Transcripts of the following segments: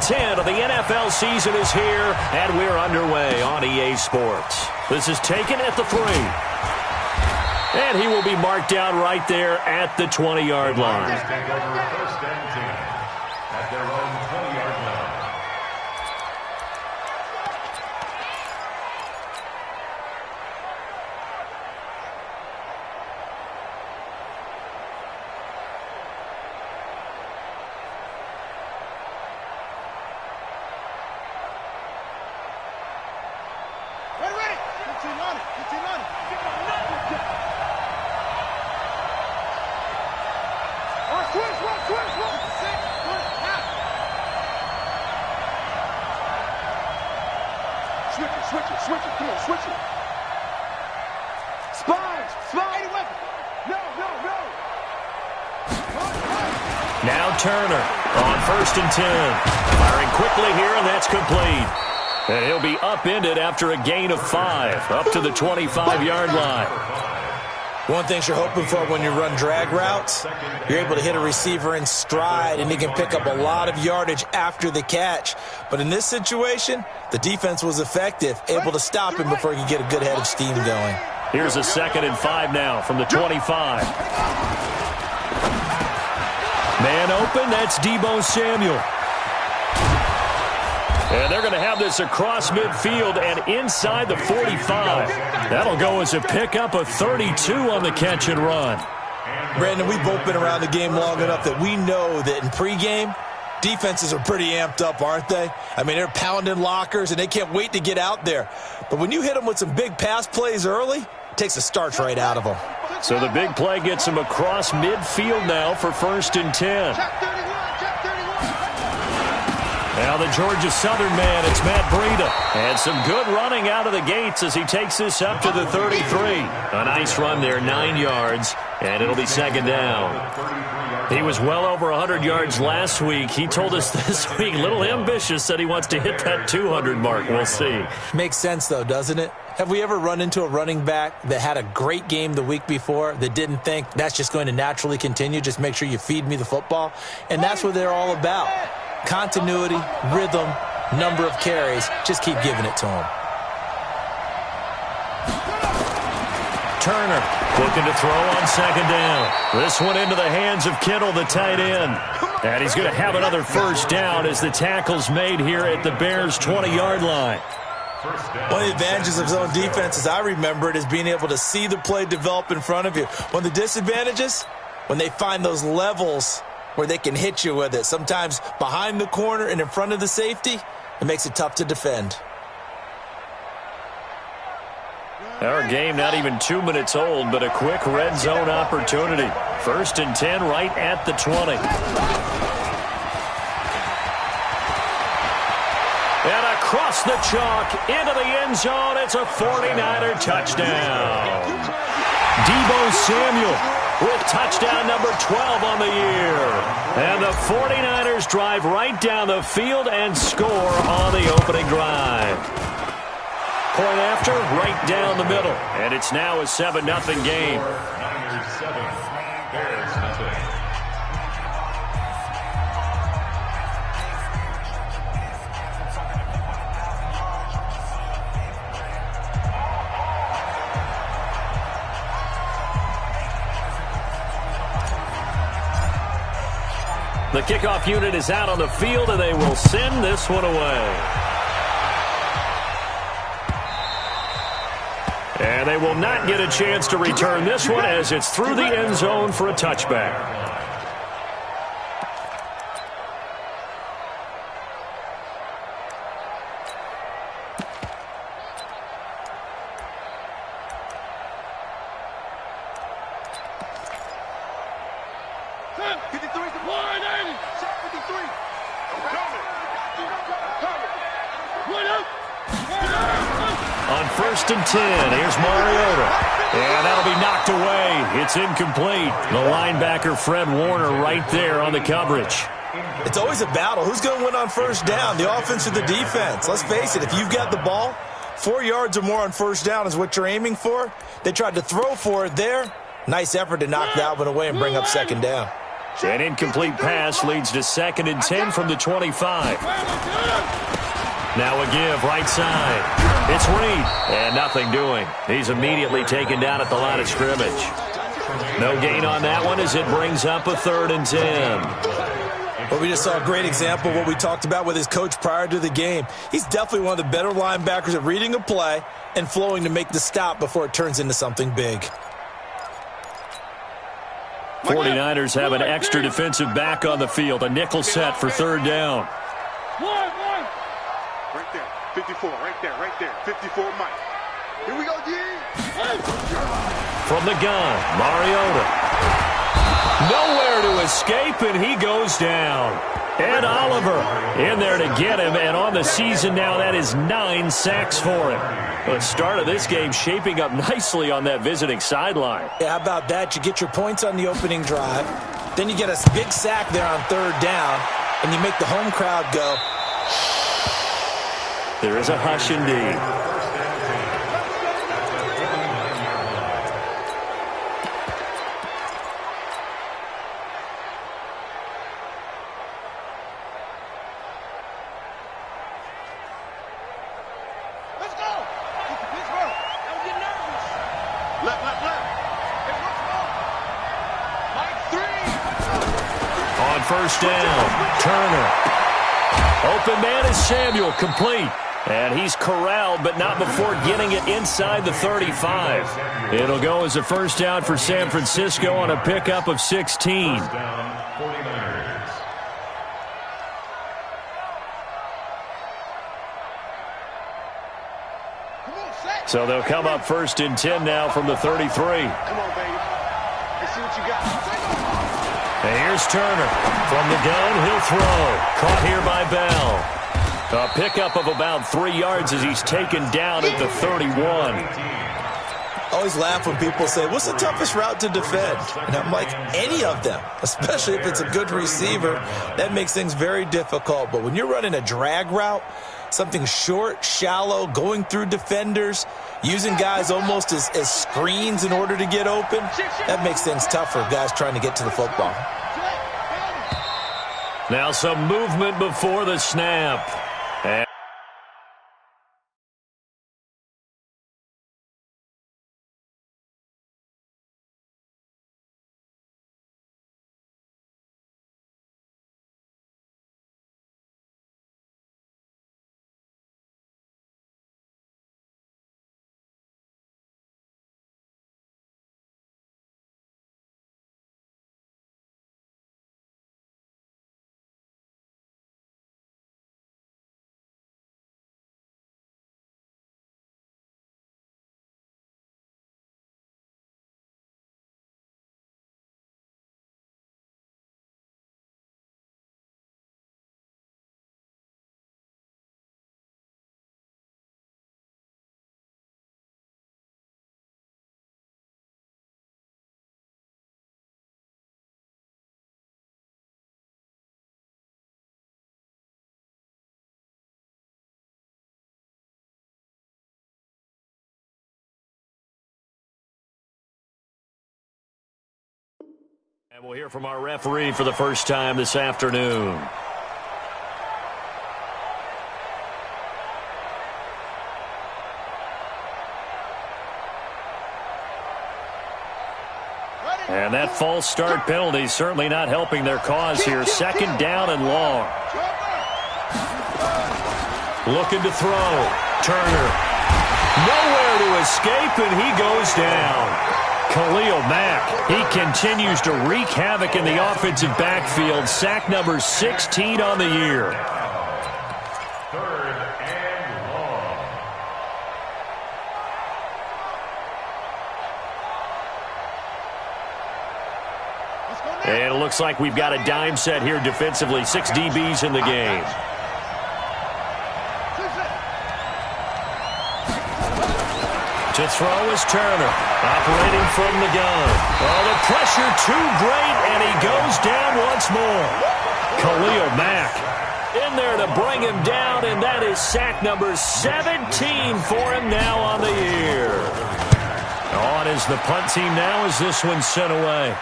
10 of the NFL season is here, and we're underway on EA Sports. This is taken at the 3. And he will be marked down right there at the 20-yard line. Take over 1st and 10 at their own 20-yard line. Now Turner on 1st and 10. Firing quickly here, and that's complete. And he'll be upended after a gain of 5, up to the 25-yard line. One thing you're hoping for when you run drag routes, you're able to hit a receiver in stride, and he can pick up a lot of yardage after the catch. But in this situation, the defense was effective, able to stop him before he could get a good head of steam going. Here's a 2nd and 5 now from the 25. Man open, that's Deebo Samuel. And they're going to have this across midfield and inside the 45. That'll go as a pickup of 32 on the catch and run. Brandon, we've both been around the game long enough that we know that in pregame, defenses are pretty amped up, aren't they? I mean, they're pounding lockers, and they can't wait to get out there. But when you hit them with some big pass plays early, it takes a starch right out of them. So the big play gets him across midfield now for 1st and 10. Now the Georgia Southern man, it's Matt Breida. And some good running out of the gates as he takes this up to the 33. A nice run there, 9 yards, and it'll be 2nd down. He was well over 100 yards last week. He told us this week, a little ambitious, that he wants to hit that 200 mark. We'll see. Makes sense, though, doesn't it? Have we ever run into a running back that had a great game the week before that didn't think that's just going to naturally continue? Just make sure you feed me the football. And that's what they're all about. Continuity, rhythm, number of carries. Just keep giving it to him. Turner looking to throw on 2nd down. This one into the hands of Kittle, the tight end. And he's going to have another 1st down as the tackle's made here at the Bears' 20-yard line. One of the advantages of zone defense, as I remember it, is being able to see the play develop in front of you. One of the disadvantages, when they find those levels where they can hit you with it, sometimes behind the corner and in front of the safety, it makes it tough to defend. Our game not even 2 minutes old, but a quick red zone opportunity. 1st and 10 right at the 20. And across the chalk into the end zone, it's a 49er touchdown. Deebo Samuel with touchdown number 12 on the year. And the 49ers drive right down the field and score on the opening drive. Point after, right down the middle. And it's now a 7-0 game. Niners 7, Bears nothing. The kickoff unit is out on the field, and they will send this one away. And they will not get a chance to return this one as it's through the end zone for a touchback. On 1st and 10, here's Mariota. And that'll be knocked away. It's incomplete. The linebacker, Fred Warner, right there on the coverage. It's always a battle. Who's going to win on 1st down, the offense or the defense? Let's face it, if you've got the ball, 4 yards or more on 1st down is what you're aiming for. They tried to throw for it there. Nice effort to knock that one away and bring up 2nd down. An incomplete pass leads to 2nd and 10 from the 25. Now a give right side. It's Reed, and nothing doing. He's immediately taken down at the line of scrimmage. No gain on that one as it brings up a 3rd and 10. Well, we just saw a great example of what we talked about with his coach prior to the game. He's definitely one of the better linebackers at reading a play and flowing to make the stop before it turns into something big. 49ers have an extra defensive back on the field. A nickel set for 3rd down. Right there, 54, right there, 54, Mike. Here we go, D. From the gun, Mariota. Nowhere to escape, and he goes down. Ed Oliver in there to get him, and on the season now, that is 9 sacks for him. The start of this game shaping up nicely on that visiting sideline. Yeah, how about that? You get your points on the opening drive, then you get a big sack there on 3rd down, and you make the home crowd go. There is a hush indeed. On 1st down, Turner. Open man is Samuel, complete. And he's corralled, but not before getting it inside the 35. It'll go as a 1st down for San Francisco on a pickup of 16. So they'll come up 1st and 10 now from the 33. Come on, baby. Let's see what you got. And here's Turner. From the gun, he'll throw. Caught here by Bell. A pickup of about 3 yards as he's taken down at the 31. I always laugh when people say, what's the toughest route to defend? And I'm like, any of them, especially if it's a good receiver. That makes things very difficult. But when you're running a drag route, something short, shallow, going through defenders, using guys almost as screens in order to get open, that makes things tough for guys trying to get to the football. Now some movement before the snap. And we'll hear from our referee for the first time this afternoon. And that false start penalty is certainly not helping their cause here. 2nd down and long. Looking to throw. Turner. Nowhere to escape, and he goes down. Khalil Mack, he continues to wreak havoc in the offensive backfield. Sack number 16 on the year. 3rd and long. And it looks like we've got a dime set here defensively. 6 DBs in the game. To throw is Turner, operating from the gun. Oh, the pressure too great, and he goes down once more. Khalil Mack in there to bring him down, and that is sack number 17 for him now on the year. On is the punt team now as this one's sent away.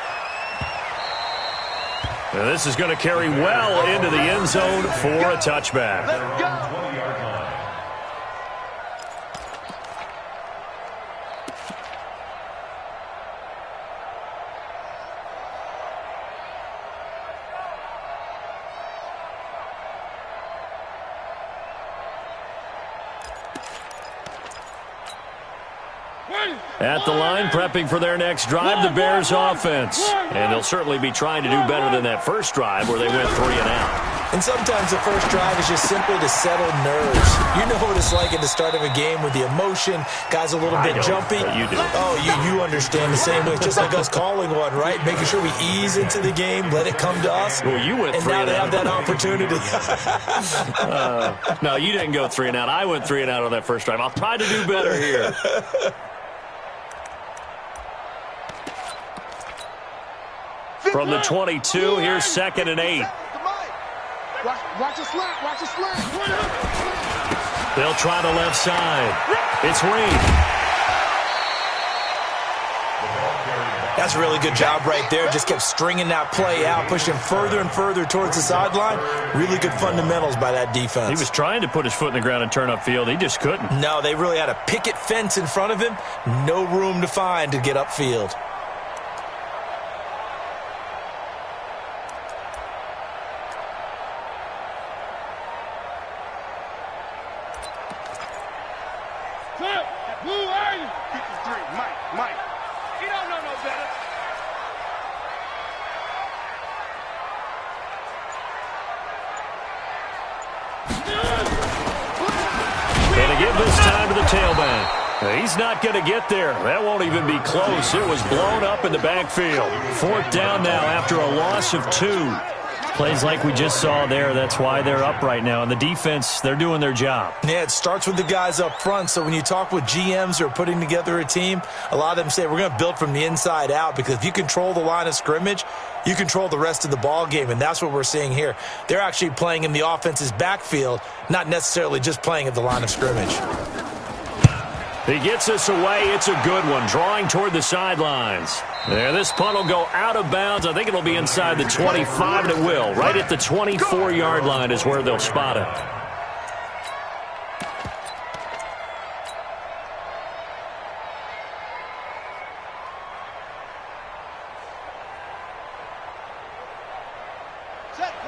And this is going to carry well into the end zone for a touchback. Let's go. At the line, prepping for their next drive, the Bears offense. And they'll certainly be trying to do better than that first drive where they went 3 and out. And sometimes the first drive is just simply to settle nerves. You know what it's like at the start of a game with the emotion, guys a little bit jumpy. You do. Oh, you understand the same way. It's just like us calling one, right? Making sure we ease into the game, let it come to us. Well, you went 3 and now and they out. have that opportunity. No, you didn't go 3 and out. I went 3 and out on that first drive. I'll try to do better here. From the 22, here's 2nd and 8. Watch the slant. Watch the slant. They'll try the left side. It's Reed. That's a really good job right there. Just kept stringing that play out, pushing further and further towards the sideline. Really good fundamentals by that defense. He was trying to put his foot in the ground and turn upfield. He just couldn't. No, they really had a picket fence in front of him. No room to find to get upfield. Mike. You don't know no better. Going to give this time to the tailback. He's not going to get there. That won't even be close. It was blown up in the backfield. 4th down now after a loss of 2. Plays like we just saw there. That's why they're up right now. And the defense, they're doing their job. Yeah, it starts with the guys up front. So when you talk with GMs who are putting together a team, a lot of them say we're going to build from the inside out, because if you control the line of scrimmage, you control the rest of the ball game, and that's what we're seeing here. They're actually playing in the offense's backfield, not necessarily just playing at the line of scrimmage. He gets us away. It's a good one, drawing toward the sidelines. There, this punt will go out of bounds. I think it'll be inside the 25, and it will. Right at the 24-yard line is where they'll spot it.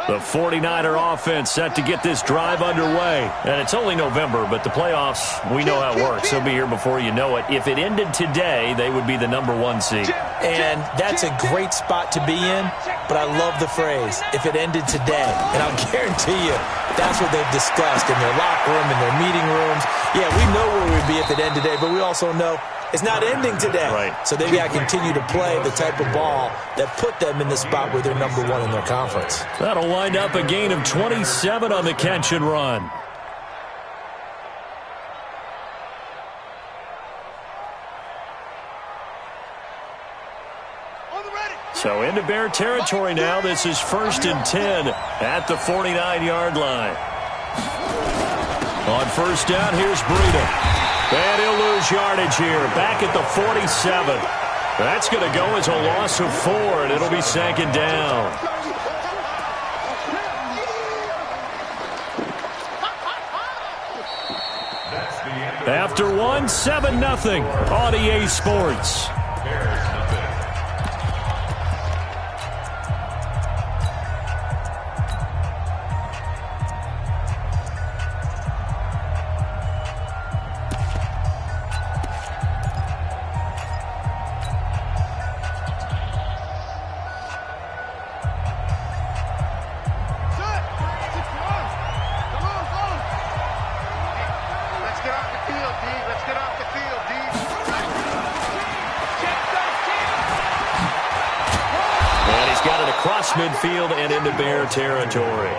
The 49er offense set to get this drive underway. And it's only November, but the playoffs, we know how it works. They'll be here before you know it. If it ended today, they would be the #1 seed. And that's a great spot to be in, but I love the phrase, if it ended today. And I'll guarantee you, that's what they've discussed in their locker room, in their meeting rooms. Yeah, we know where we'd be if it ended today, but we also know it's not ending today. Right. So they've got to continue to play the type of ball that put them in the spot where they're #1 in their conference. That'll wind up a gain of 27 on the catch and run. So into Bear territory now. This is 1st and 10 at the 49-yard line. On 1st down, here's Breida. And he'll lose yardage here. Back at the 47. That's going to go as a loss of 4, and it'll be 2nd down. After 1, 7-0 on EA Sports. Across midfield and into Bear territory.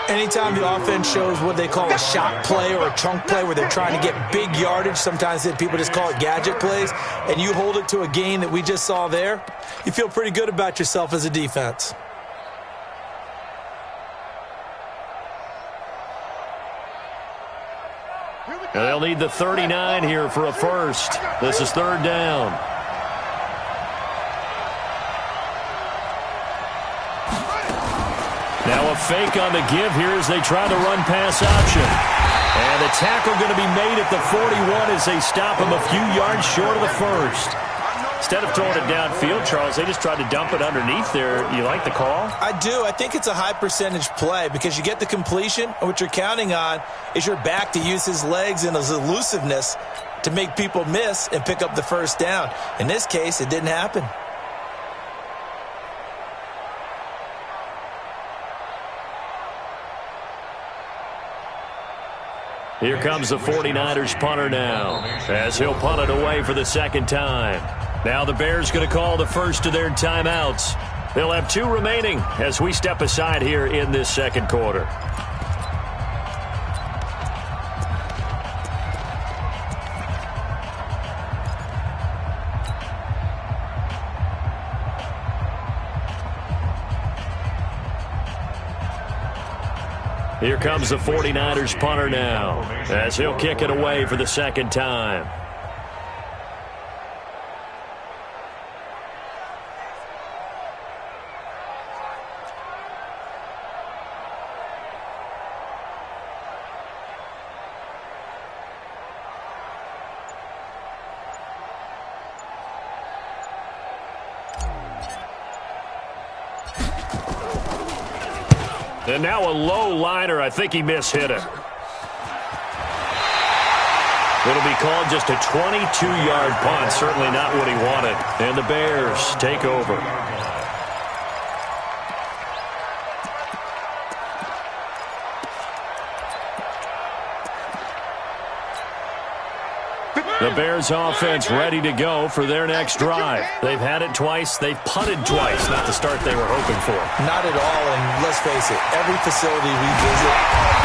Anytime the offense shows what they call a shot play or a chunk play where they're trying to get big yardage, sometimes people just call it gadget plays, and you hold it to a gain that we just saw there, you feel pretty good about yourself as a defense. And they'll need the 39 here for a first. This is 3rd down. Now a fake on the give here as they try to run pass option. And the tackle going to be made at the 41 as they stop him a few yards short of the first. Instead of throwing it downfield, Charles, they just tried to dump it underneath there. You like the call? I do. I think it's a high percentage play because you get the completion, and what you're counting on is your back to use his legs and his elusiveness to make people miss and pick up the first down. In this case, it didn't happen. Here comes the 49ers punter now as he'll punt it away for the second time. Now the Bears going to call the first of their timeouts. They'll have 2 remaining as we step aside here in this second quarter. Here comes the 49ers punter now as he'll kick it away for the second time. And now a low liner. I think he mishit it. It'll be called just a 22-yard punt. Certainly not what he wanted. And the Bears take over. The Bears offense ready to go for their next drive. They've had it twice. They've punted twice. Not the start they were hoping for. Not at all, and let's face it, every facility we visit,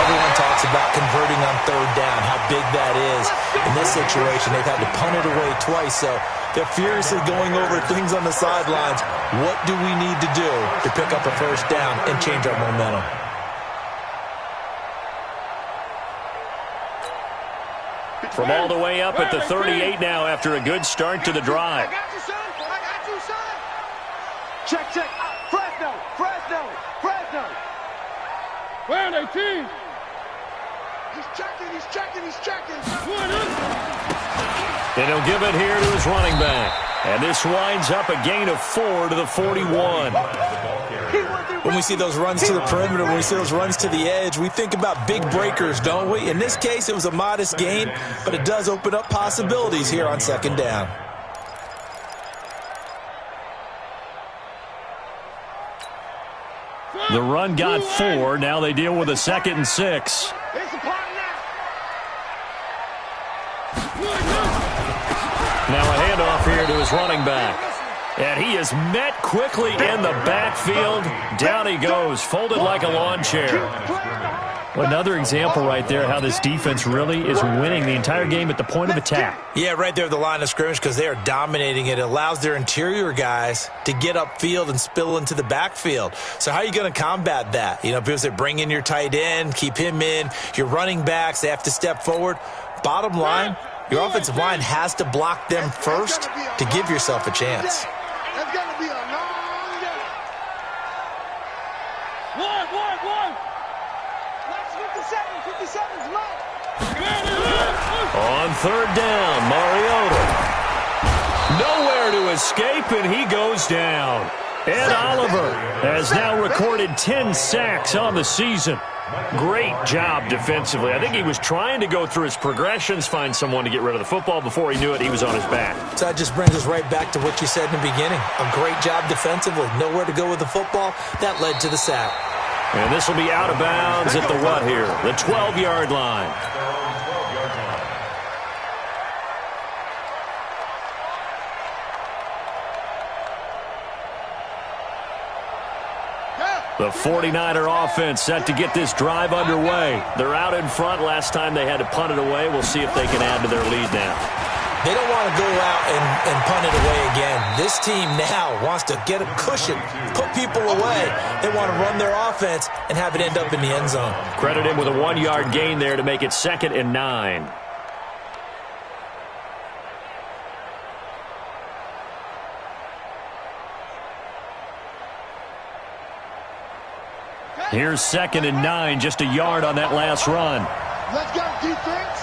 everyone talks about converting on third down, how big that is. In this situation, they've had to punt it away twice, so they're furiously going over things on the sidelines. What do we need to do to pick up a first down and change our momentum? From all the way up at the 38 now after a good start to the drive. I got you, son. I got you, son. Check, check. Fresno, Fresno, Fresno. Where 18? He's checking, he's checking, he's checking. And he'll give it here to his running back. And this winds up a gain of 4 to the 41. When we see those runs to the perimeter, when we see those runs to the edge, we think about big breakers, don't we? In this case, it was a modest gain, but it does open up possibilities here on second down. The run got 4. Now they deal with a 2nd and 6. Now a handoff here to his running back. And he is met quickly in the backfield. Down he goes, folded like a lawn chair. Another example right there how this defense really is winning the entire game at the point of attack. Yeah, right there at the line of scrimmage because they are dominating it. It allows their interior guys to get upfield and spill into the backfield. So how are you going to combat that? You know, because they bring in your tight end, keep him in. Your running backs, they have to step forward. Bottom line, your offensive line has to block them first to give yourself a chance. That's going to be a long day. One. That's 57's low. On third down, Mariota. Nowhere to escape, and he goes down. Ed Oliver has now recorded 10 sacks on the season. Great job defensively. I think he was trying to go through his progressions, find someone to get rid of the football. Before he knew it, he was on his back. So that just brings us right back to what you said in the beginning. A great job defensively. Nowhere to go with the football. That led to the sack. And this will be out of bounds at the what here? The 12-yard line. The 49er offense set to get this drive underway. They're out in front. Last time they had to punt it away. We'll see if they can add to their lead now. They don't want to go out and punt it away again. This team now wants to get a cushion, put people away. They want to run their offense and have it end up in the end zone. Credit him with a 1-yard gain there to make it 2nd and 9. Here's 2nd and 9, just a yard on that last run. Let's go, defense.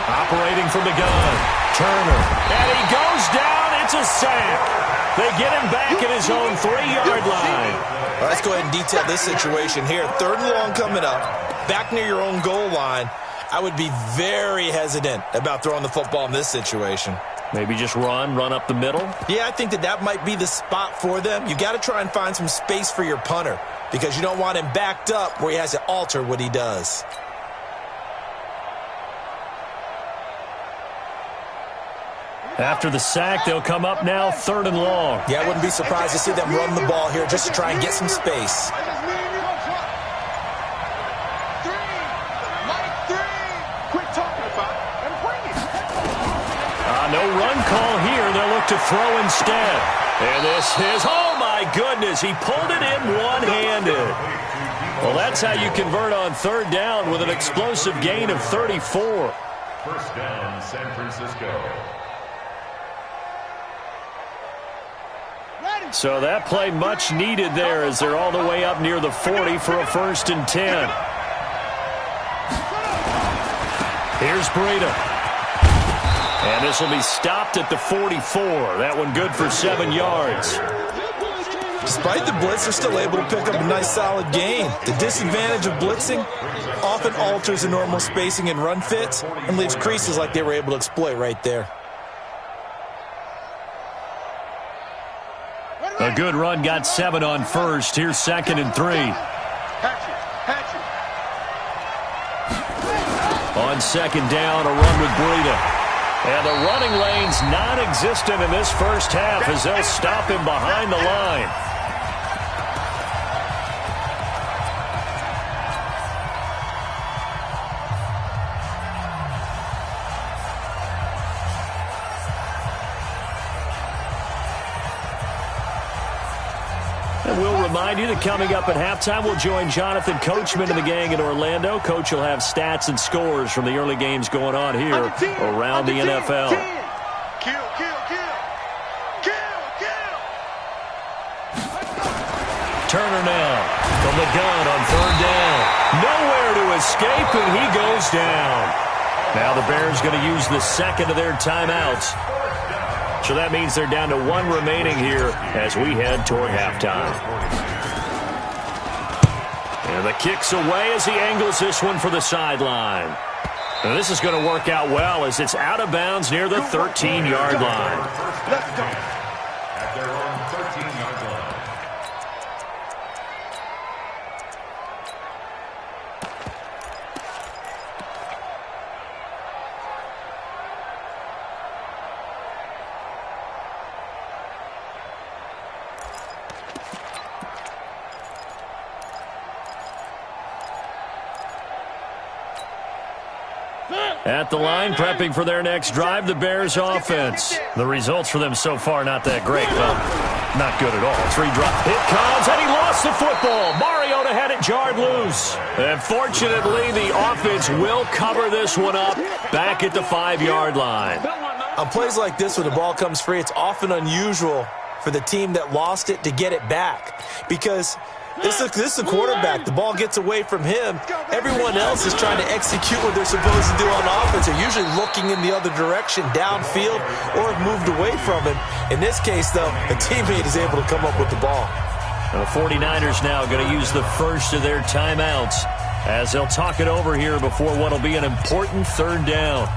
Operating from the gun, Turner. And he goes down. It's a sack. They get him back at his own 3-yard line. Well, let's go ahead and detail this situation here. 3rd and long coming up, back near your own goal line. I would be very hesitant about throwing the football in this situation. Maybe just run up the middle? Yeah, I think that might be the spot for them. You got to try and find some space for your punter because you don't want him backed up where he has to alter what he does. After the sack, they'll come up now 3rd and long. Yeah, I wouldn't be surprised to see them run the ball here just to try and get some space. No run call here. They'll look to throw instead. And this is, oh my goodness, he pulled it in one-handed. Well, that's how you convert on 3rd down with an explosive gain of 34. First down, San Francisco. So that play much needed there as they're all the way up near the 40 for a 1st and 10. Here's Breida. And this will be stopped at the 44. That one good for 7 yards. Despite the blitz, they're still able to pick up a nice solid gain. The disadvantage of blitzing often alters the normal spacing and run fits and leaves creases like they were able to exploit right there. A good run got 7 on 1st. Here's 2nd and 3. On 2nd down, a run with Breida. And the running lane's non-existent in this first half as they'll stop him behind the line. And we'll remind you that coming up at halftime, we'll join Jonathan Coachman and the gang in Orlando. Coach will have stats and scores from the early games going on here around the NFL. Kill. Turner now from the gun on 3rd down. Nowhere to escape, and he goes down. Now the Bears going to use the 2nd of their timeouts. So that means they're down to 1 remaining here as we head toward halftime. And the kick's away as he angles this one for the sideline. And this is going to work out well as it's out of bounds near the 13-yard line. Let's go. At their own 13-yard line. At the line, prepping for their next drive, the Bears offense. The results for them so far not that great. Well, not good at all. 3 drop. It comes, and he lost the football. Mariota had it jarred loose. And fortunately, the offense will cover this one up back at the 5-yard line. On plays like this, when the ball comes free, it's often unusual for the team that lost it to get it back because this is the quarterback. The ball gets away from him. Everyone else is trying to execute what they're supposed to do on offense. They're usually looking in the other direction, downfield, or have moved away from him. In this case, though, a teammate is able to come up with the ball. The 49ers now going to use the first of their timeouts as they'll talk it over here before what will be an important 3rd down.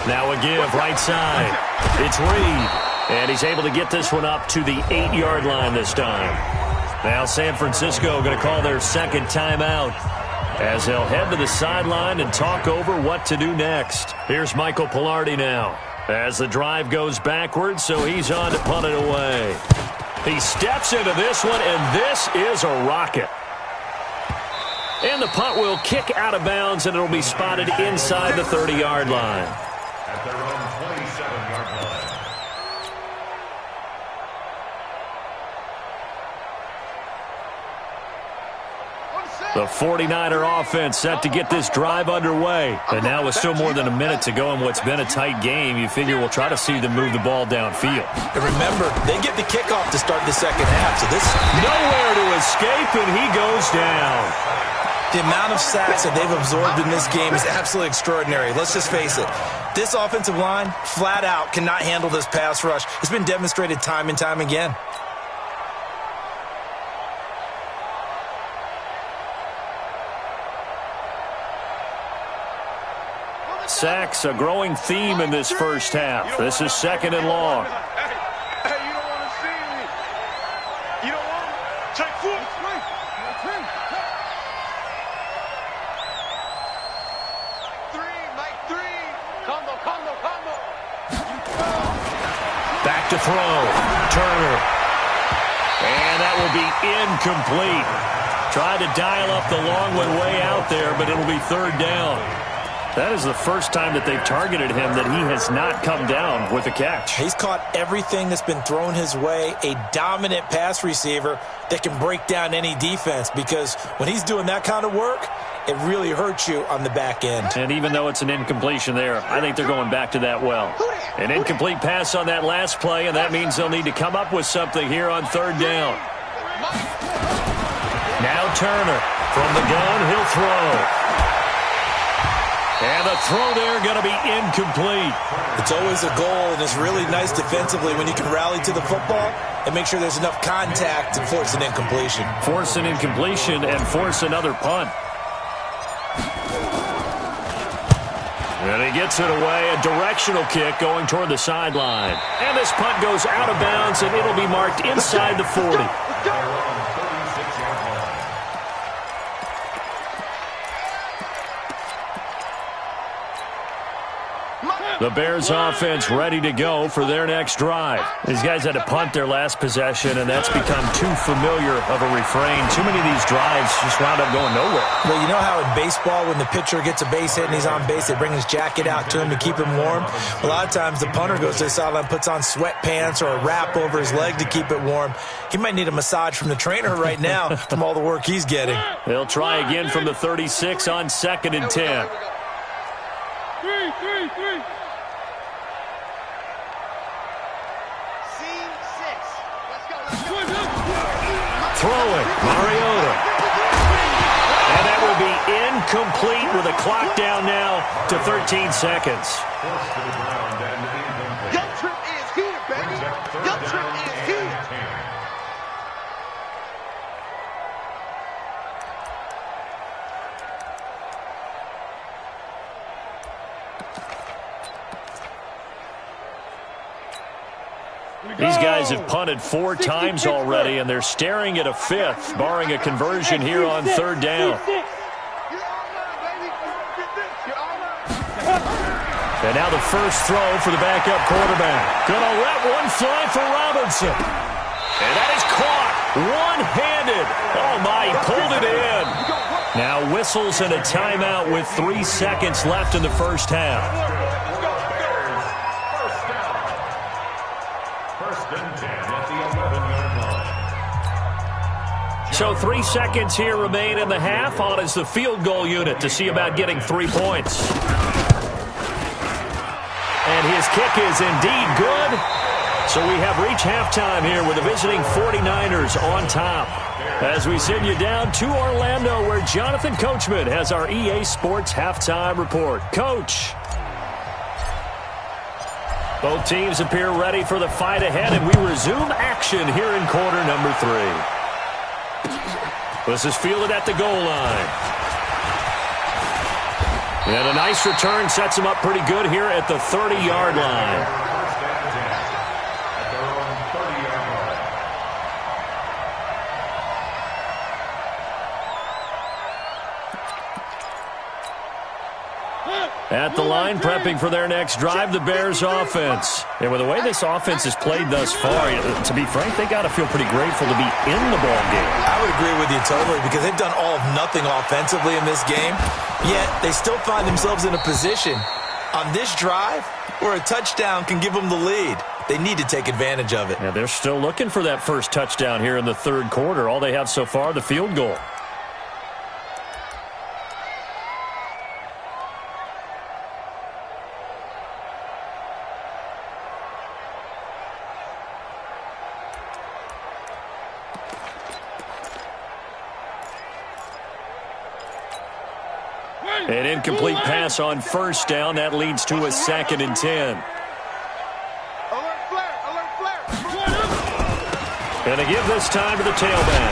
Now a give right side. It's Reed. And he's able to get this one up to the 8-yard line this time. Now San Francisco going to call their 2nd timeout as they'll head to the sideline and talk over what to do next. Here's Michael Pilardi now as the drive goes backwards, so he's on to punt it away. He steps into this one, and this is a rocket. And the punt will kick out of bounds, and it'll be spotted inside the 30-yard line. At their own 27-yard line. The 49er offense set to get this drive underway. And now with still more than a minute to go in what's been a tight game, you figure we'll try to see them move the ball downfield. And remember, they get the kickoff to start the second half. So this nowhere to escape, and he goes down. The amount of sacks that they've absorbed in this game is absolutely extraordinary. Let's just face it. This offensive line, flat out, cannot handle this pass rush. It's been demonstrated time and time again. Sacks, a growing theme in this first half. This is 2nd and long. Hey, you don't want to see me. You don't want to check foot. Make three. Combo. Back to throw. Turner. And that will be incomplete. Tried to dial up the long one way out there, but it'll be 3rd down. That is the first time that they've targeted him that he has not come down with a catch. He's caught everything that's been thrown his way, a dominant pass receiver that can break down any defense, because when he's doing that kind of work, it really hurts you on the back end. And even though it's an incompletion there, I think they're going back to that well. An incomplete pass on that last play, and that means they'll need to come up with something here on 3rd down. Now Turner from the gun, he'll throw. And the throw there going to be incomplete. It's always a goal, and it's really nice defensively when you can rally to the football and make sure there's enough contact to force an incompletion. Force an incompletion and force another punt. And he gets it away, a directional kick going toward the sideline. And this punt goes out of bounds, and it'll be marked inside the 40. The Bears offense ready to go for their next drive. These guys had to punt their last possession, and that's become too familiar of a refrain. Too many of these drives just wound up going nowhere. Well, you know how in baseball when the pitcher gets a base hit and he's on base, they bring his jacket out to him to keep him warm? A lot of times the punter goes to the sideline, puts on sweatpants or a wrap over his leg to keep it warm. He might need a massage from the trainer right now from all the work he's getting. They'll try again from the 36 on 2nd and 10. Three. Throwing, Mariota. And that will be incomplete with a clock down now to 13 seconds. Your trip is here, baby. Your trip is here. These guys have punted 4 times already, and they're staring at a 5th, barring a conversion here on 3rd down. And now the first throw for the backup quarterback. Gonna let one fly for Robinson. And that is caught one-handed. Oh, my, he pulled it in. Now whistles and a timeout with 3 seconds left in the first half. So 3 seconds here remain in the half. On is the field goal unit to see about getting 3 points. And his kick is indeed good. So we have reached halftime here with the visiting 49ers on top. As we send you down to Orlando, where Jonathan Coachman has our EA Sports halftime report. Coach. Both teams appear ready for the fight ahead, and we resume action here in quarter number 3. This is fielded at the goal line. And a nice return sets him up pretty good here at the 30-yard line. At the line, prepping for their next drive, the Bears offense. And with the way this offense has played thus far, to be frank, they got to feel pretty grateful to be in the ball game. I would agree with you totally because they've done all of nothing offensively in this game, yet they still find themselves in a position on this drive where a touchdown can give them the lead. They need to take advantage of it. Yeah, they're still looking for that first touchdown here in the third quarter. All they have so far, the field goal. An incomplete pass on first down. That leads to a 2nd and 10. Alert flare! Alert flare! And they give this time to the tailback.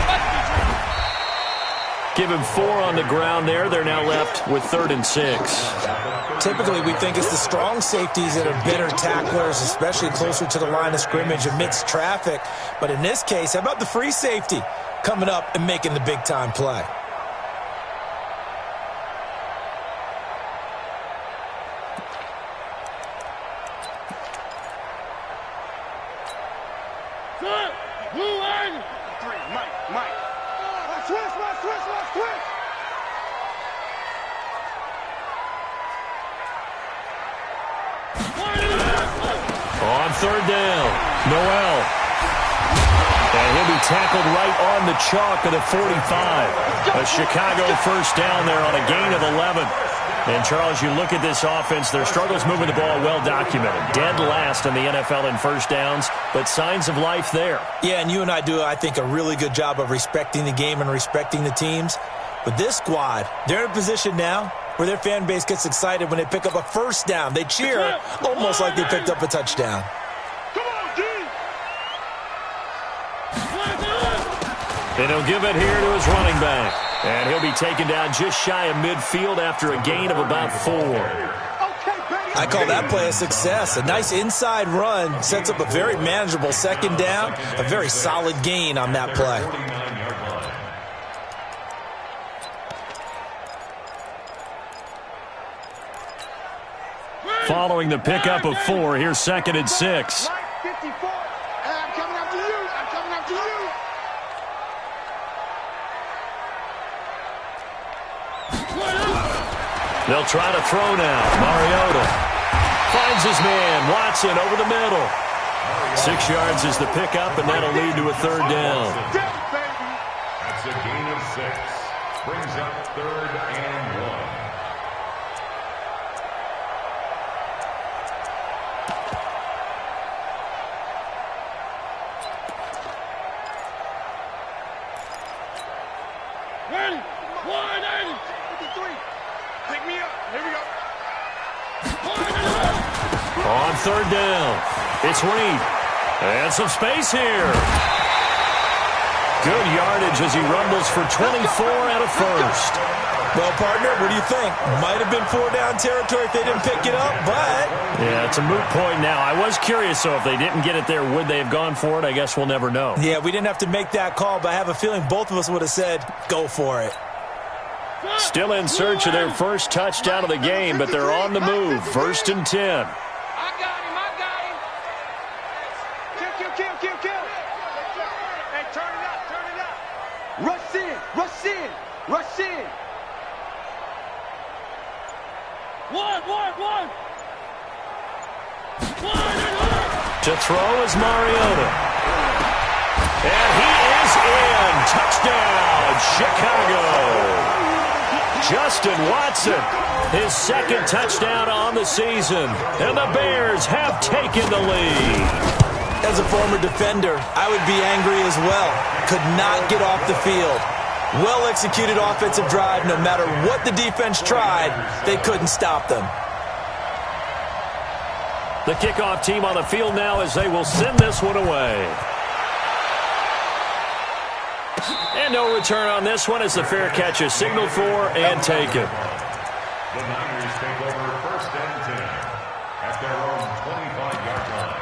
Give him 4 on the ground there. They're now left with 3rd and 6. Typically, we think it's the strong safeties that are better tacklers, especially closer to the line of scrimmage amidst traffic. But in this case, how about the free safety coming up and making the big-time play? On 3rd down, Noel. And he'll be tackled right on the chalk at the 45. A Chicago first down there on a gain of 11. And, Charles, you look at this offense, their struggles moving the ball well documented. Dead last in the NFL in first downs, but signs of life there. Yeah, and you and I do, I think, a really good job of respecting the game and respecting the teams. But this squad, they're in a position now where their fan base gets excited when they pick up a first down. They cheer almost like they picked up a touchdown. And he'll give it here to his running back. And he'll be taken down just shy of midfield after a gain of about 4. I call that play a success. A nice inside run sets up a very manageable 2nd down. A very solid gain on that play. Following the pickup of 4, here's 2nd and 6. They'll try to throw now. Mariota finds his man. Watson over the middle. 6 yards is the pickup, and that'll lead to a 3rd down. That's a gain of 6. Brings up 3rd and 1. Ready? 180. 53. Pick me up. Here we go. On 3rd down, it's Reed. And some space here. Good yardage as he rumbles for 24 out of first. Well, partner, what do you think? Might have been 4-down territory if they didn't pick it up, but... Yeah, it's a moot point now. I was curious, though, if they didn't get it there, would they have gone for it? I guess we'll never know. Yeah, we didn't have to make that call, but I have a feeling both of us would have said, go for it. Still in search of their first touchdown of the game, but they're on the move. 1st and 10. I got him. I got him. Kill. Hey, turn it up. Rush in. One. To throw is Mariota. And he is in. Touchdown, Chicago. Justin Watson, his 2nd touchdown on the season. And the Bears have taken the lead. As a former defender, I would be angry as well. Could not get off the field. Well-executed offensive drive. No matter what the defense tried, they couldn't stop them. The kickoff team on the field now as they will send this one away. And no return on this one as the fair catch is signaled for and taken. The Niners take over 1st and 10 at their own 25-yard line.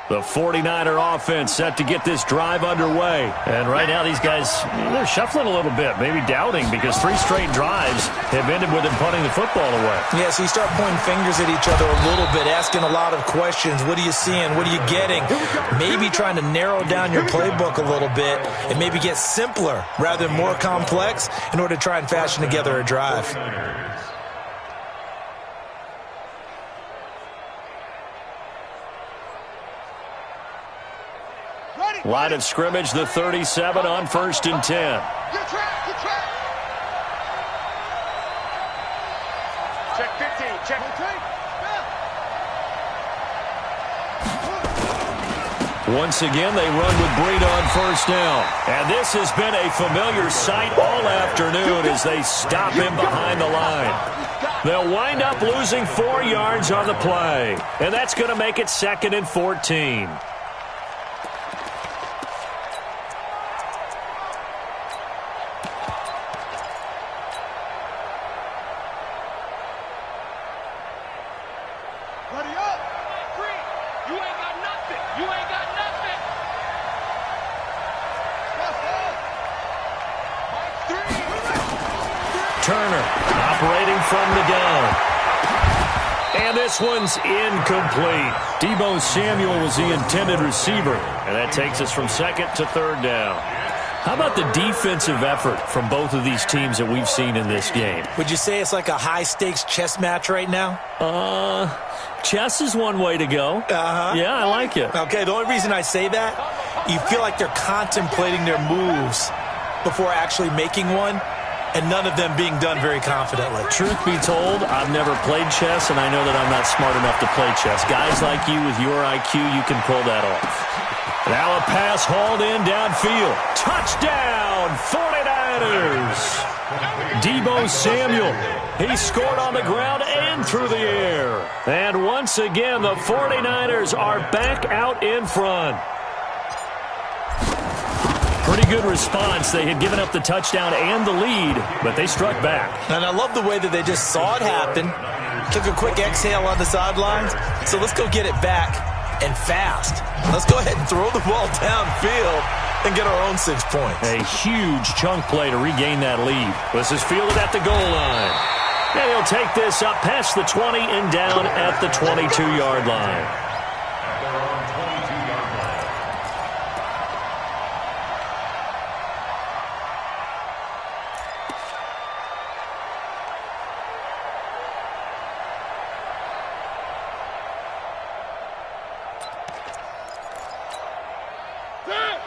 The 49er offense set to get this drive underway. And right now these guys, they're shuffling a little bit, maybe doubting, because 3 straight drives have ended with them punting the football away. Yeah, so you start pointing fingers at each other a little bit, asking a lot of questions. What are you seeing? What are you getting? Maybe trying to narrow down your playbook a little bit and maybe get simpler rather than more complex in order to try and fashion together a drive. Line of scrimmage, the 37 on 1st and 10. Good track, good track. Check 15, check 15. Once again, they run with Breed on 1st down. And this has been a familiar sight all afternoon as they stop him behind the line. They'll wind up losing 4 yards on the play. And that's going to make it 2nd and 14. Turner operating from the gun. And this one's incomplete. Deebo Samuel was the intended receiver. And that takes us from 2nd to 3rd down. How about the defensive effort from both of these teams that we've seen in this game? Would you say it's like a high-stakes chess match right now? Chess is one way to go. Yeah, I like it. Okay, the only reason I say that, you feel like they're contemplating their moves before actually making one, and none of them being done very confidently. Truth be told, I've never played chess, and I know that I'm not smart enough to play chess. Guys like you with your IQ, you can pull that off. Now a pass hauled in downfield. Touchdown, 49ers! Deebo Samuel. He scored on the ground and through the air. And once again, the 49ers are back out in front. Pretty good response. They had given up the touchdown and the lead, but they struck back. And I love the way that they just saw it happen, took a quick exhale on the sidelines. So let's go get it back and fast. Let's go ahead and throw the ball downfield and get our own 6 points. A huge chunk play to regain that lead. This is fielded at the goal line. And he'll take this up past the 20 and down at the 22-yard line.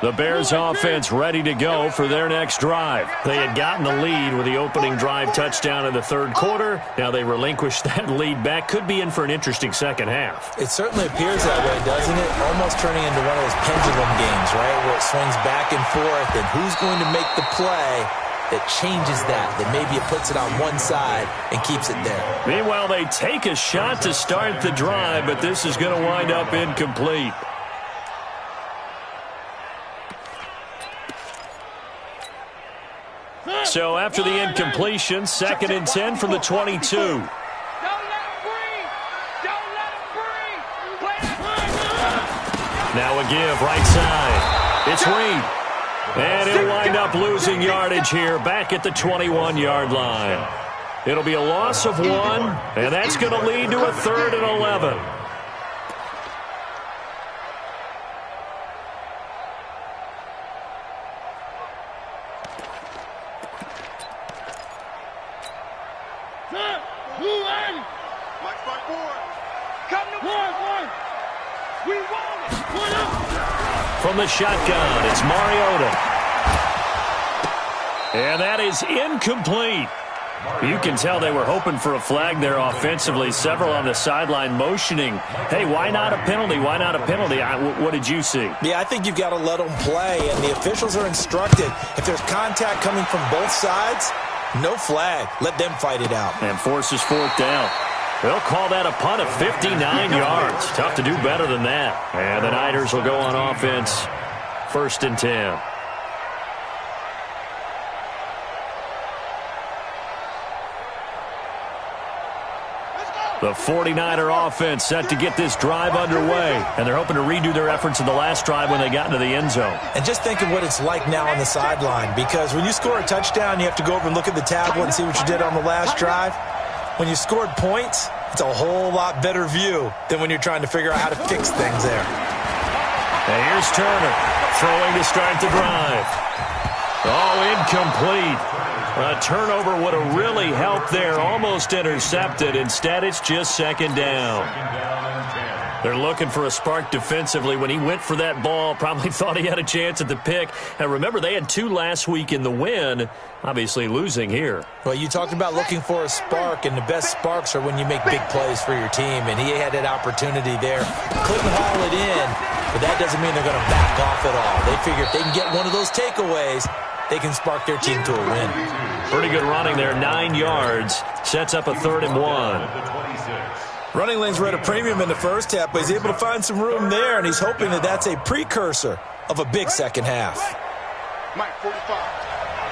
The Bears offense ready to go for their next drive. They had gotten the lead with the opening drive touchdown in the 3rd quarter. Now they relinquish that lead back. Could be in for an interesting second half. It certainly appears that way, doesn't it? Almost turning into one of those pendulum games, right, where it swings back and forth, and who's going to make the play that changes that maybe it puts it on one side and keeps it there. Meanwhile, they take a shot to start the drive, but this is going to wind up incomplete. So after the incompletion, 2nd and 10 from the 22. Don't let him breathe. Don't let him breathe. Now a give right side. It's Reed. And he'll wind up losing yardage here back at the 21-yard line. It'll be a loss of 1, and that's going to lead to a 3rd and 11. From the shotgun, it's Mariota. And that is incomplete. You can tell they were hoping for a flag there offensively. Several on the sideline motioning, hey, why not a penalty? Why not a penalty? What did you see? Yeah, I think you've got to let them play, and the officials are instructed. If there's contact coming from both sides, no flag. Let them fight it out. And forces 4th down. They'll call that a punt of 59 yards. Tough to do better than that. And the Niners will go on offense. 1st and 10. The 49er offense set to get this drive underway, and they're hoping to redo their efforts in the last drive when they got into the end zone. And just think of what it's like now on the sideline, because when you score a touchdown, you have to go over and look at the tablet and see what you did on the last drive. When you scored points, it's a whole lot better view than when you're trying to figure out how to fix things there. And here's Turner throwing to start the drive. Oh, incomplete. A turnover would have really helped there. Almost intercepted. Instead, it's just second down. They're looking for a spark defensively. When he went for that ball, probably thought he had a chance at the pick. And remember, they had 2 last week in the win, obviously losing here. Well, you talked about looking for a spark, and the best sparks are when you make big plays for your team, and he had that opportunity there. Couldn't haul it in, but that doesn't mean they're going to back off at all. They figure if they can get one of those takeaways, they can spark their team to a win. Pretty good running there, 9 yards. Sets up a 3rd and 1. Running lanes were at a premium in the first half, but he's able to find some room there, and he's hoping that that's a precursor of a big second half. Mike, 45.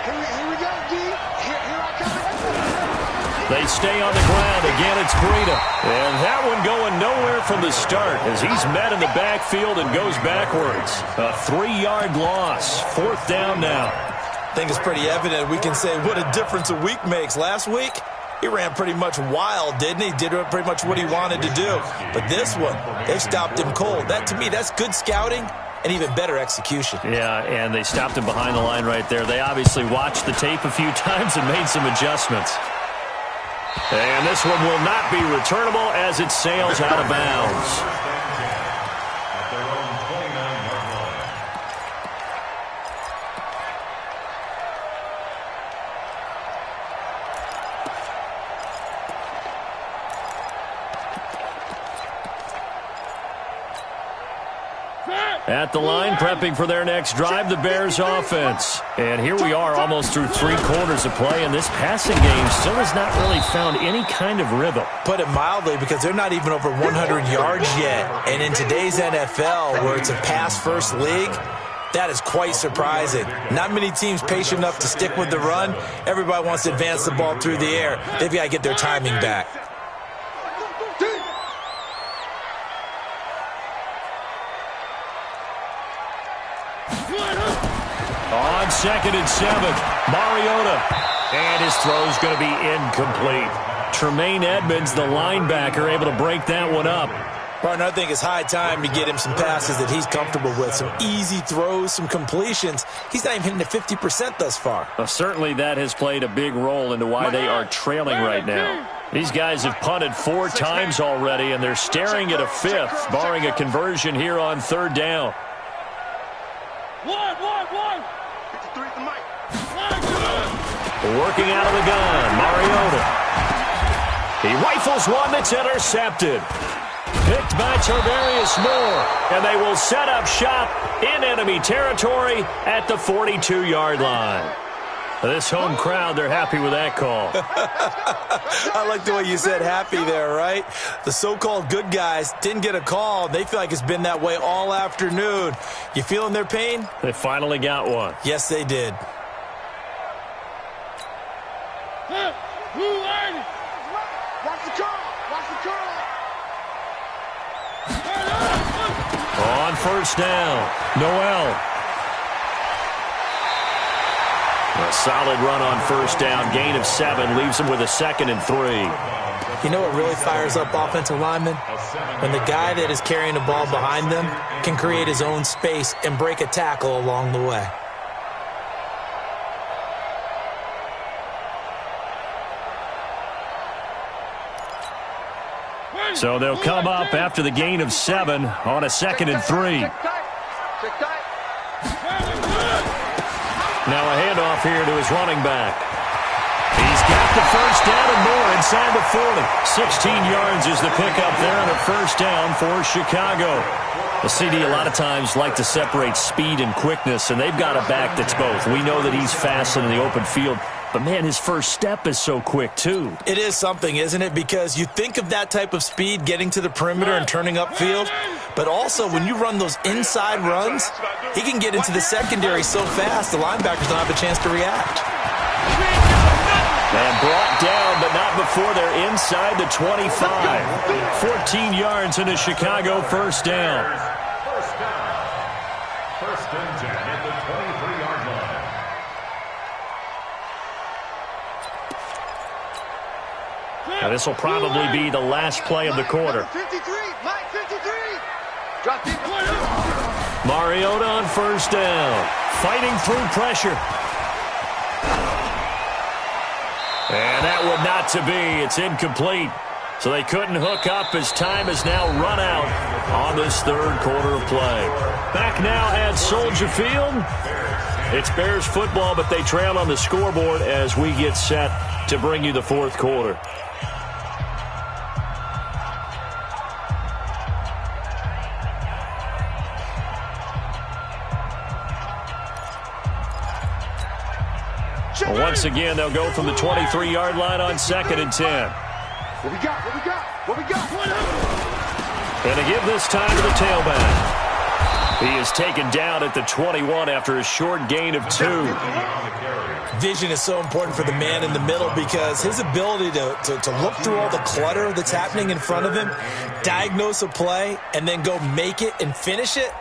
Here we go, D. Here I come. They stay on the ground. Again, it's Breida. And that one going nowhere from the start as he's met in the backfield and goes backwards. A 3-yard loss. 4th down now. I think it's pretty evident we can say what a difference a week makes. Last week, he ran pretty much wild, didn't he? Did pretty much what he wanted to do. But this one, they stopped him cold. That, to me, that's good scouting and even better execution. Yeah, and they stopped him behind the line right there. They obviously watched the tape a few times and made some adjustments. And this one will not be returnable as it sails out of bounds. At the line, prepping for their next drive, the Bears offense. And here we are almost through 3 quarters of play, and this passing game still has not really found any kind of rhythm. Put it mildly, because they're not even over 100 yards yet. And in today's NFL, where it's a pass-first league, that is quite surprising. Not many teams patient enough to stick with the run. Everybody wants to advance the ball through the air. They've got to get their timing back. On 2nd and 7, Mariota. And his throw's going to be incomplete. Tremaine Edmonds, the linebacker, able to break that one up. Partner, I think it's high time to get him some passes that he's comfortable with. Some easy throws, some completions. He's not even hitting the 50% thus far. Well, certainly that has played a big role into why they are trailing right now. These guys have punted 4 times already, and they're staring at a 5th, barring a conversion here on 3rd down. One. 53 for Mike. Working out of the gun, Mariota. He rifles one that's intercepted. Picked by Tarvarius Moore, and they will set up shop in enemy territory at the 42-yard line. This home crowd, they're happy with that call. I like the way you said happy there, right? The so-called good guys didn't get a call. They feel like it's been that way all afternoon. You feeling their pain? They finally got one. Yes, they did. Watch the curl. On 1st down, Noel. A solid run on 1st down. Gain of 7 leaves him with a 2nd and 3. You know what really fires up offensive linemen? When the guy that is carrying the ball behind them can create his own space and break a tackle along the way. So they'll come up after the gain of 7 on a 2nd and 3. Now a handoff here to his running back. He's got the 1st down and more inside the 40. 16 yards is the pickup there on a 1st down for Chicago. The CD a lot of times like to separate speed and quickness, and they've got a back that's both. We know that he's fast in the open field, but, man, his first step is so quick, too. It is something, isn't it? Because you think of that type of speed getting to the perimeter and turning upfield, but also when you run those inside runs, he can get into the secondary so fast the linebackers don't have a chance to react. And brought down, but not before they're inside the 25. 14 yards into Chicago, first down. First down. First and 10 at the 23-yard line. Now, this will probably be the last play of the quarter. 53, Mike 53. Drop deep. Mariota on first down, fighting through pressure. And that would not to be. It's incomplete. So they couldn't hook up as time has now run out on this third quarter of play. Back now at Soldier Field. It's Bears football, but they trail on the scoreboard as we get set to bring you the fourth quarter. Once again, they'll go from the 23-yard line on second and 10. What we got? What we got? What we got? And to give this time to the tailback. He is taken down at the 21 after a short gain of 2. Vision is so important for the man in the middle because his ability to look through all the clutter that's happening in front of him, diagnose a play, and then go make it and finish it,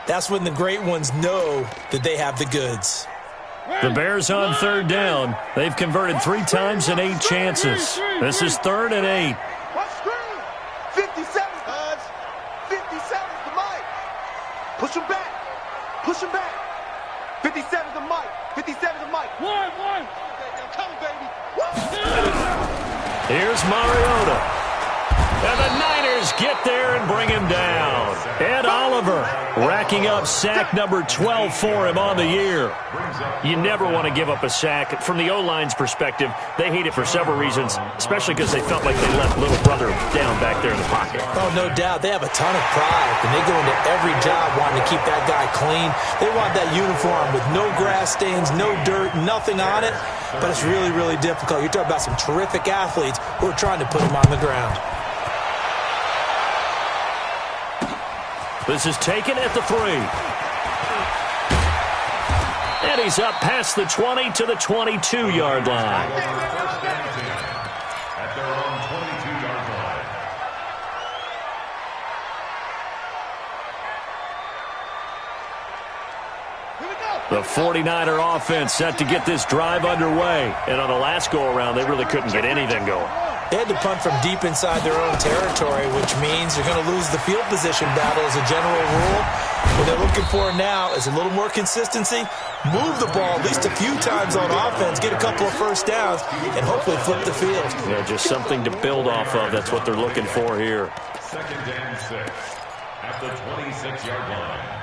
that's when the great ones know that they have the goods. The Bears on third down. They've converted 3 times in 8 chances. This is 3rd and 8. What screen? 57, Buds. 57's the mic. Push him back. Push him back. 57's the mic. 57's the mic. One. I'm coming, baby. Here's Mariota. And the Niners get there and bring him down. Ed Oliver racking up sack number 12 for him on the year. You never want to give up a sack. From the O-line's perspective, they hate it for several reasons, especially because they felt like they left little brother down back there in the pocket. Oh, no doubt. They have a ton of pride, and they go into every job wanting to keep that guy clean. They want that uniform with no grass stains, no dirt, nothing on it, but it's really, really difficult. You're talking about some terrific athletes who are trying to put him on the ground. This is taken at the 3. And he's up past the 20 to the 22-yard line. First and 10 at their own 22-yard line. The 49er offense set to get this drive underway. And on the last go-around, they really couldn't get anything going. They had to punt from deep inside their own territory, which means you're going to lose the field position battle as a general rule. What they're looking for now is a little more consistency, move the ball at least a few times on offense, get a couple of first downs, and hopefully flip the field. Yeah, just something to build off of. That's what they're looking for here. 2nd and 6 at the 26-yard line.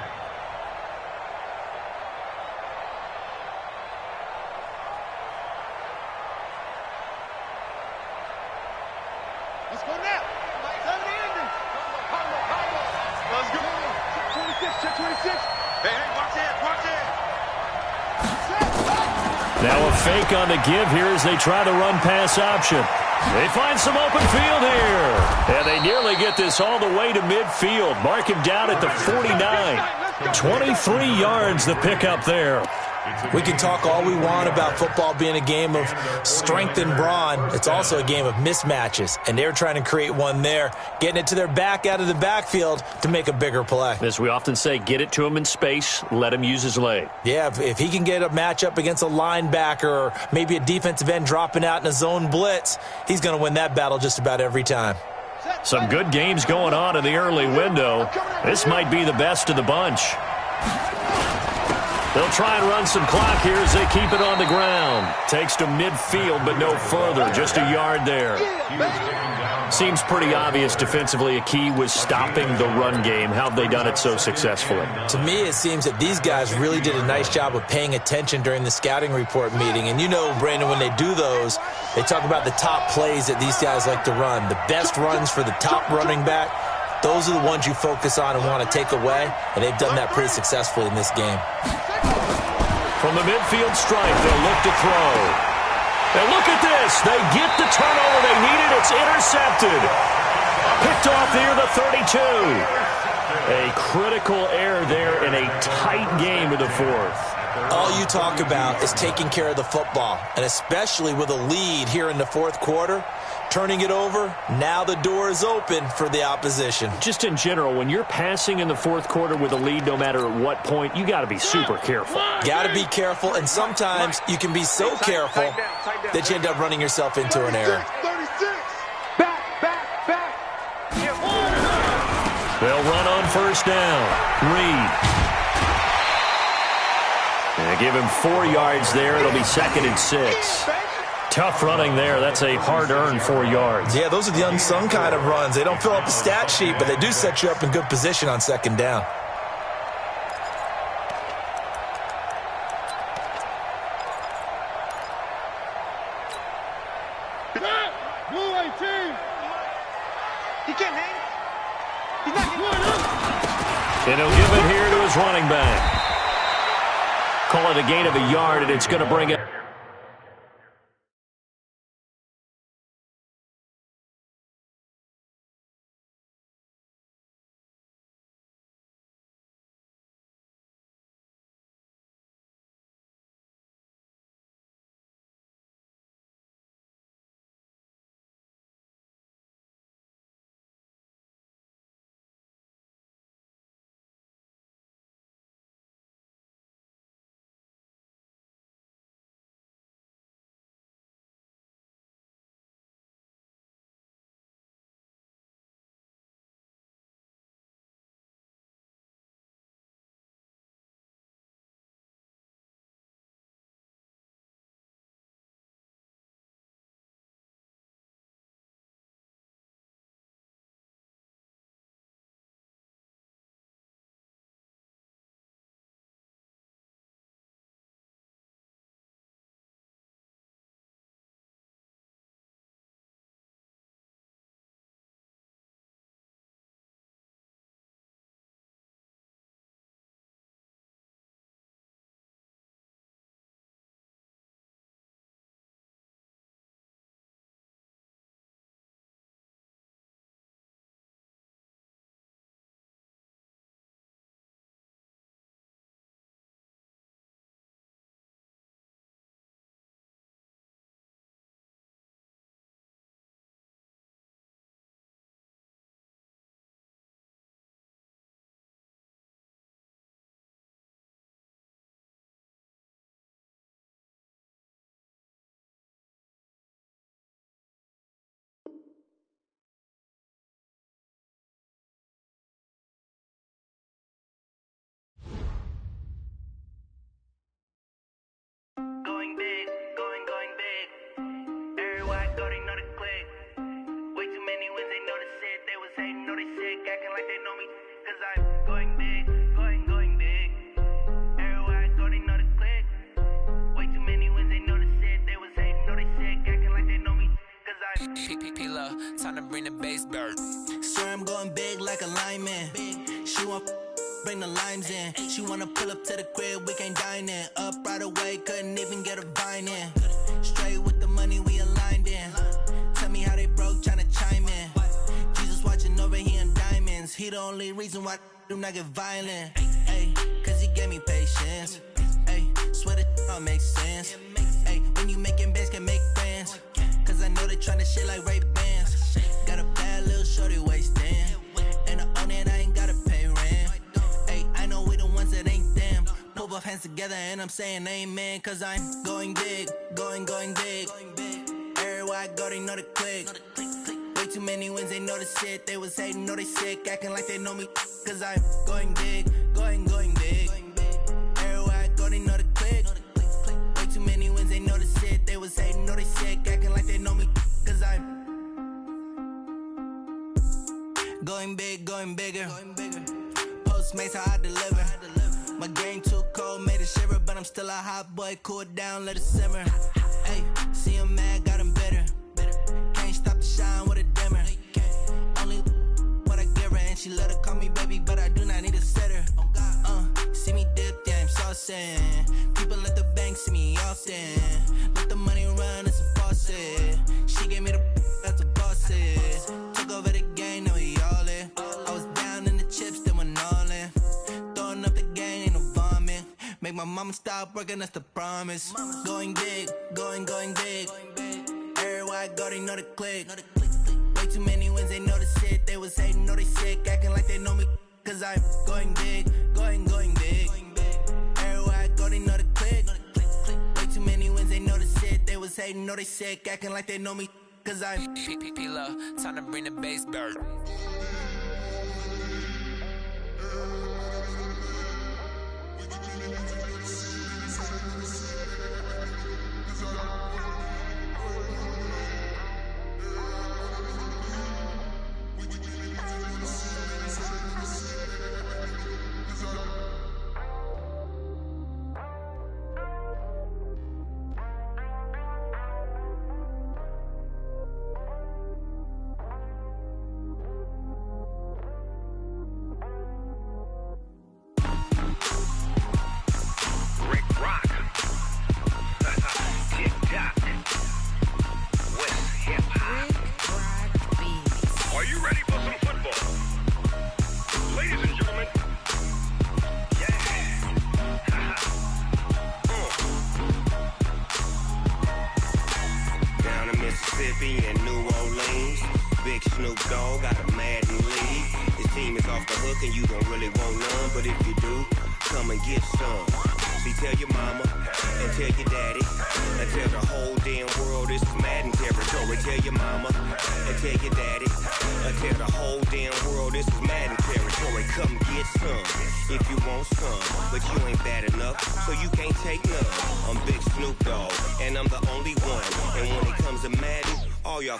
Let's go now. Tell me the ending. Let's go. 26, check 26. Hey, watch it, watch it. Now a fake on the give here as they try the run-pass option. They find some open field here. And they nearly get this all the way to midfield. Mark him down at the 49. 23 yards the pickup there. We can talk all we want about football being a game of strength and brawn. It's also a game of mismatches, and they're trying to create one there, getting it to their back out of the backfield to make a bigger play. As we often say, get it to him in space, let him use his leg. Yeah, if he can get a matchup against a linebacker or maybe a defensive end dropping out in a zone blitz, he's going to win that battle just about every time. Some good games going on in the early window. This might be the best of the bunch. They'll try and run some clock here as they keep it on the ground. Takes to midfield, but no further. Just a yard there. Seems pretty obvious defensively a key was stopping the run game. How have they done it so successfully? To me, it seems that these guys really did a nice job of paying attention during the scouting report meeting. And you know, Brandon, when they do those, they talk about the top plays that these guys like to run. The best runs for the top running back. Those are the ones you focus on and want to take away, and they've done that pretty successfully in this game. From the midfield stripe, they'll look to throw. And look at this. They get the turnover they needed. It's intercepted. Picked off near the 32. A critical error there in a tight game in the fourth. All you talk about is taking care of the football, and especially with a lead here in the fourth quarter, turning it over, now the door is open for the opposition. Just in general, when you're passing in the fourth quarter with a lead, no matter at what point, you got to be super careful. Got to be careful, and sometimes you can be so careful that you end up running yourself into an error. 36. Back. They'll run on first down. Reed. They give him 4 yards there. It'll be 2nd and 6. Tough running there. That's a hard-earned 4 yards. Yeah, those are the unsung kind of runs. They don't fill up the stat sheet, but they do set you up in good position on 2nd down. Blue 18. He can't hang. He's not getting And he'll give it here to his running back. Call it a gain of a yard, and it's going to bring it. Going big, going big. Everywhere I go, they know the click. Way too many wins, they know the shit. They was hating, know they sick, acting like they know me. Cause I'm going big, going big. Everywhere I go, they know the click. Way too many wins, they know the shit. They was hating, know they sick, acting like they know me. Cause I'm P-P-P-Lo, time to bring the bass bird. swear I'm going big like a lineman. She want bring the limes in. She wanna pull up to the crib, we can't dine in. Up right away, couldn't even get a vine in. Straight with the money, we aligned in. Tell me how they broke, tryna chime in. Jesus watching over here in diamonds. He the only reason why I do not get violent. Ay, cause he gave me patience. Ay, swear that all makes sense. Ay, when you making bands, can make friends. Cause I know they tryna shit like Ray-Bans. Got a bad little shorty wasting. And I own it, I ain't gotta pay rent. Ay, I know we the ones that ain't them. Pull both hands together and I'm saying amen. Cause I'm going big, going big. Everywhere I go, they know the click. Way too many wins, they know the shit. They was hating, know they sick, acting like they know me. Cause I'm going big, going big. Everywhere I go, they know the click. Way too many wins, they know the shit. They was hating, know they sick, acting like they know me. Cause I'm going big, going bigger. Postmates how I deliver. My game too cold, made it shiver, but I'm still a hot boy. Cool down, let it simmer. Hey, see him mad, got him bitter. Can't stop the shine with a dimmer. Only what I give her, and she let her call me baby, but I do not need a sitter. See me dip, yeah, I'm saucing. People at the bank see me often. Let the money run, it's a faucet. She gave me the that's a boss is. Took over the game, now we all in. I was down in the chips, then went all in. Throwing up the game, ain't no vomit. Make my my mama stopped working, that's the promise. Going big, going big. Everywhere I go, they know the click. Way too many wins, they know the shit. They was hating, know they sick, acting like they know me. Cause I'm going big, going big. Everywhere I go, they know the click. Way too many wins, they know the shit. They was hating, know they sick, acting like they know me. Cause I'm P-P-P-Lo, time to bring the bass bird.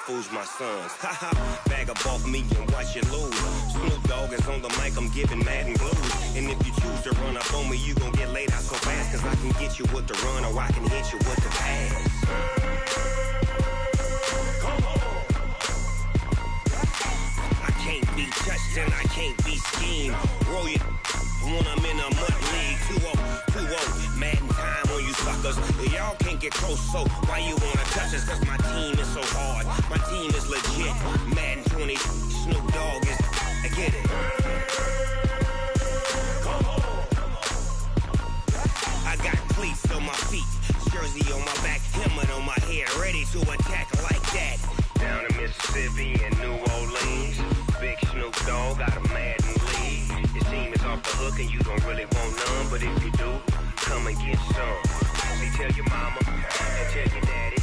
Fools my sons. Haha, bag up off me and watch you lose. Snoop Dogg is on the mic, I'm giving Madden blues. And if you choose to run up on me, you gon' get laid out so fast. Cause I can get you with the run or I can hit you with the pass. Come on. I can't be touched and I can't be schemed. Roll you when I'm in a mud league. 2-0, Madden time on you suckers. Y'all can't get close, so why you wanna touch us? Cause my team is so hard. My team is legit. Madden 20, Snoop Dogg is. I get it. Come on. I got cleats on my feet, jersey on my back, helmet on my head, ready to attack like that. Down in Mississippi and New Orleans, big Snoop Dogg got a Madden league. Your team is off the hook and you don't really want none, but if you do, come and get some. See, tell your mama and tell your daddy.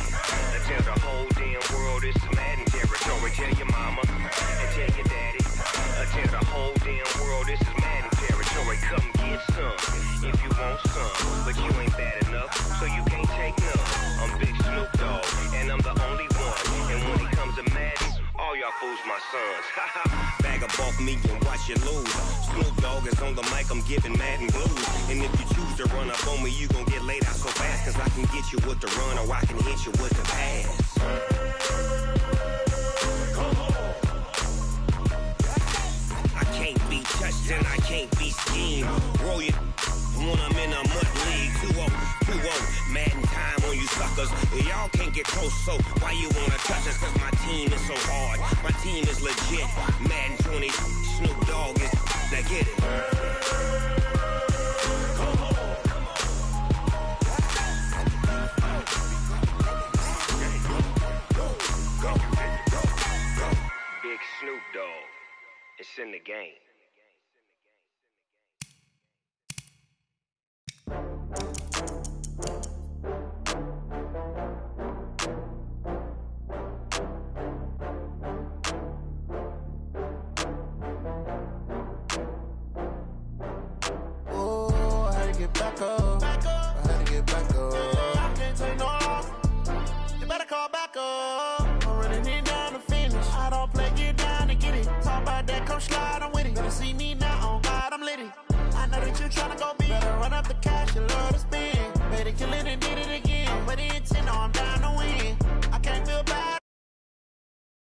Tell the whole damn world it's Madden territory. Tell your mama and tell your daddy. Tell the whole damn world this is Madden territory. Come get some if you want some, but you ain't bad enough, so you can't take none. I'm Big Snoop Dogg, and I'm the only one. And when it comes to Madden, all y'all fools my sons. Bag up off me and watch you lose. Snoop Dogg is on the mic, I'm giving Madden blues. And if you choose to run up on me, you gon' get laid out so fast. Cause I can get you with the run or I can hit you with the pass. Come on. I can't be touched and I can't be schemed. Roll you when I'm in a mud league. 2-0, Madden time on you suckers. Y'all can't get close, so why you wanna touch us? Cause my team is so hard. My team is legit. Madden 20, Snoop Dogg is. Now get it. Come on. Go. Big Snoop Dogg. It's in the game. Back up. I had to get back up. I can't take no loss. You better call back up. I'm running it down to finish. I don't play, get down and get it. Talk about that, come slide, I'm with it. Better see me now, on God, I'm lit it. I know that you tryna go back.